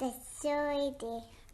The Story Day.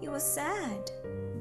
He was sad.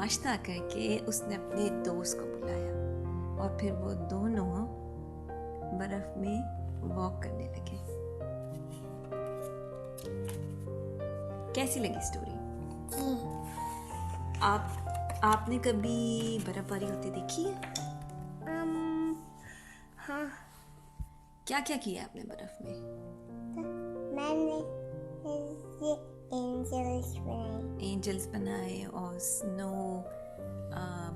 नाश्ता करके उसने अपने दोस्त को बुलाया और फिर वो दोनों बर्फ में वॉक करने लगे। कैसी लगी स्टोरी? आपने कभी बर्फबारी होती देखी है? हाँ, क्या क्या किया आपने बर्फ में? मैंने ये एंजल्स बनाए और स्नो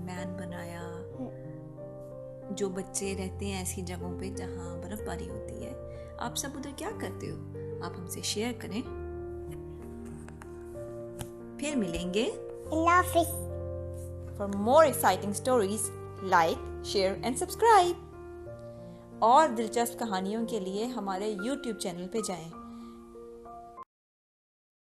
मैन बनाया। जो बच्चे रहते हैं ऐसी जगहों पे जहाँ बर्फबारी होती है, आप सब उधर क्या करते हो? आप हमसे शेयर करें। फिर मिलेंगे। For more exciting stories, like, share and subscribe. और दिलचस्प कहानियों के लिए हमारे YouTube चैनल पे जाएं।